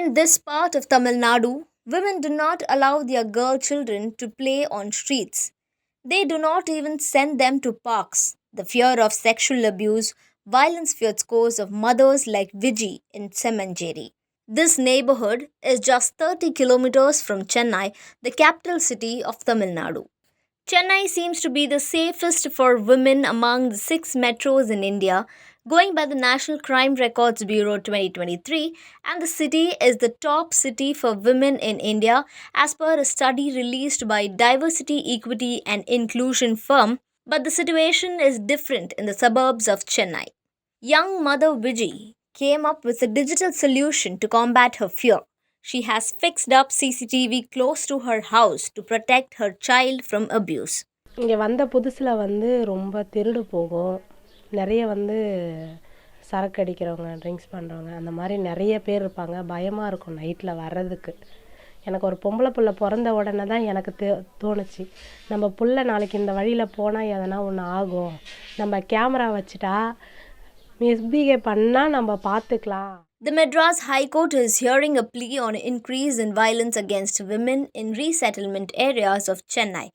In this part of Tamil Nadu, women do not allow their girl children to play on streets. They do not even send them to parks. The fear of sexual abuse, violence fuels scores of mothers like Viji in Semanjeri. This neighborhood is just 30 kilometers from Chennai, the capital city of Tamil Nadu. Chennai seems to be the safest for women among the six metros in India, going by the National Crime Records Bureau 2023, and the city is the top city for women in India as per a study released by diversity, equity, and inclusion firm. But the situation is different in the suburbs of Chennai. Young mother Vijay came up with a digital solution to combat her fear. She has fixed up CCTV close to her house to protect her child from abuse. இங்கே வந்த புதுசில் ரொம்ப திருடு போகும், நிறைய சரக்கு அடிக்கிறவங்க, drinks பண்ணுறவங்க, அந்த மாதிரி நிறைய பேர் இருப்பாங்க. பயமாக இருக்கும் நைட்டில் வர்றதுக்கு. எனக்கு ஒரு பொம்பளை புள்ள பிறந்த உடனே தான் எனக்கு தோணுச்சு, நம்ம புள்ள நாளைக்கு இந்த வழியில் போனால் எதனா ஒன்று ஆகும், நம்ம கேமரா வச்சுட்டா மிஸ்பிஹேவ் பண்ணால் நம்ம பார்த்துக்கலாம். The Madras High Court is hearing a plea on increase in violence against women in resettlement areas of Chennai.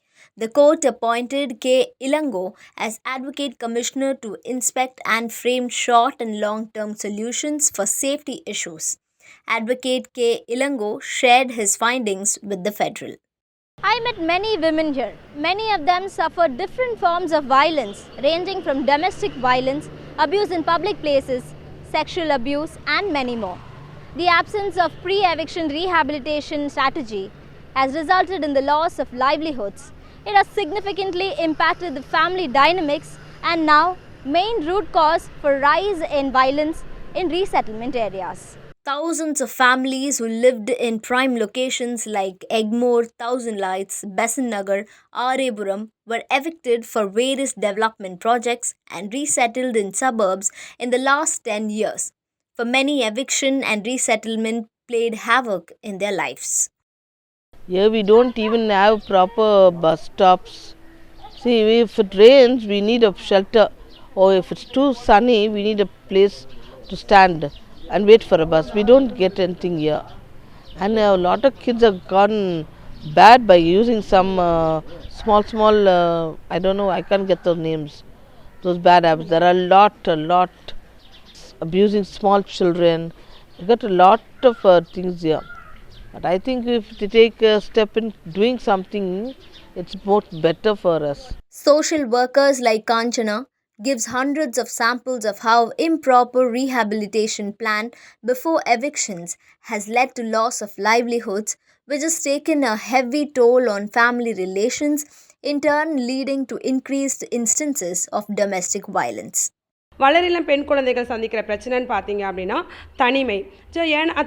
The court appointed K. Ilango as Advocate Commissioner to inspect and frame short and long-term solutions for safety issues. Advocate K. Ilango shared his findings with the Federal. I met many women here. Many of them suffer different forms of violence, ranging from domestic violence, abuse in public places, sexual abuse, and many more. The absence of pre-eviction rehabilitation strategy has resulted in the loss of livelihoods. It has significantly impacted the family dynamics and now main root cause for rise in violence in resettlement areas. Thousands of families who lived in prime locations like Egmore, Thousand Lights, Besant Nagar, Arepuram were evicted for various development projects and resettled in suburbs in the last 10 years. For many, eviction and resettlement played havoc in their lives. Here we don't even have proper bus stops. See, if it rains, we need a shelter, or if it's too sunny, we need a place to stand and wait for a bus. We don't get anything here, and a lot of kids have gone bad by using some small I don't know, I can't get those names, those bad habits. There are a lot abusing small children. You got a lot of things here, but I think if they take a step in doing something, it's both better for us. Social workers like Kanchana gives hundreds of samples of how improper rehabilitation plan before evictions has led to loss of livelihoods, which has taken a heavy toll on family relations, in turn leading to increased instances of domestic violence. வளரிளம் பெண் குழந்தைகள் சந்திக்கிற பிரச்சனைன்னு பார்த்தீங்க அப்படின்னா தனிமை.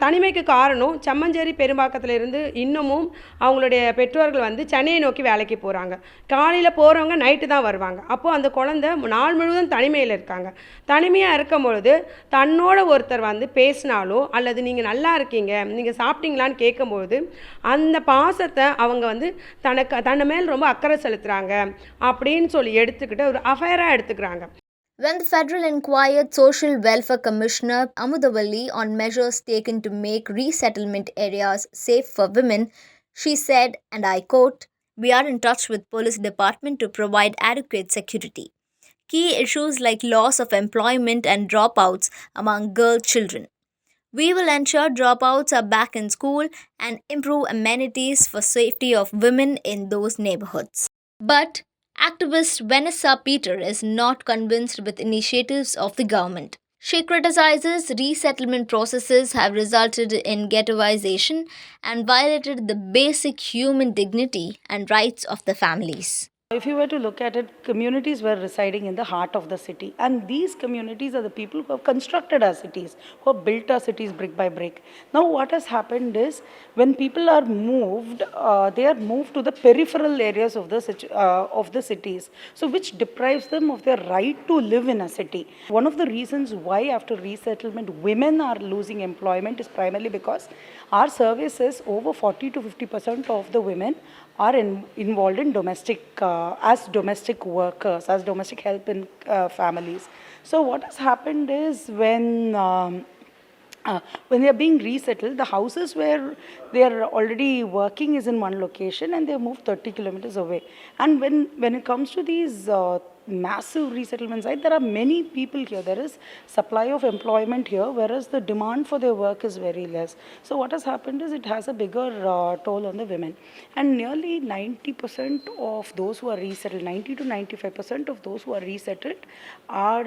தனிமைக்கு காரணம் செம்மஞ்சேரி பெரும்பாக்கத்திலிருந்து இன்னமும் அவங்களுடைய பெற்றோர்கள் சென்னையை நோக்கி வேலைக்கு போகிறாங்க. காலையில் போகிறவங்க நைட்டு தான் வருவாங்க. அப்போது அந்த குழந்தை நாள் முழுவதும் தனிமையில் இருக்காங்க. தனிமையாக இருக்கும் பொழுது தன்னோட ஒருத்தர் பேசினாலோ அல்லது நீங்கள் நல்லா இருக்கீங்க, நீங்கள் சாப்பிட்டீங்களான்னு கேட்கும்பொழுது அந்த பாசத்தை அவங்க தன்னை மேல் ரொம்ப அக்கறை செலுத்துகிறாங்க அப்படின்னு சொல்லி எடுத்துக்கிட்டு ஒரு அஃபேராக எடுத்துக்கிறாங்க. When the Federal inquired Social Welfare Commissioner Amudavalli on measures taken to make resettlement areas safe for women, she said, and I quote, "We are in touch with police department to provide adequate security. Key issues like loss of employment and dropouts among girl children. We will ensure dropouts are back in school and improve amenities for safety of women in those neighborhoods." But activist Vanessa Peter is not convinced with initiatives of the government. She criticizes resettlement processes have resulted in ghettoization and violated the basic human dignity and rights of the families. If you were to look at it, communities were residing in the heart of the city, and these communities are the people who have constructed our cities, who have built our cities brick by brick. Now what has happened is, when people are moved, they are moved to the peripheral areas of the cities, so which deprives them of their right to live in a city. One of the reasons why after resettlement women are losing employment is primarily because our services, over 40 to 50% of the women are involved in as domestic workers, as domestic help in families. So what has happened is, when when they are being resettled, the houses where they are already working is in one location and they move 30 kilometers away. And when it comes to these massive resettlements, right, there are many people here. There is supply of employment here, whereas the demand for their work is very less. So what has happened is it has a bigger toll on the women. And nearly 90% of those who are resettled, 90 to 95% of those who are resettled are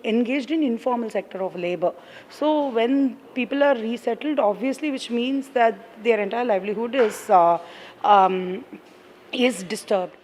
engaged in informal sector of labor. So when people are resettled, obviously, which means that their entire livelihood is disturbed.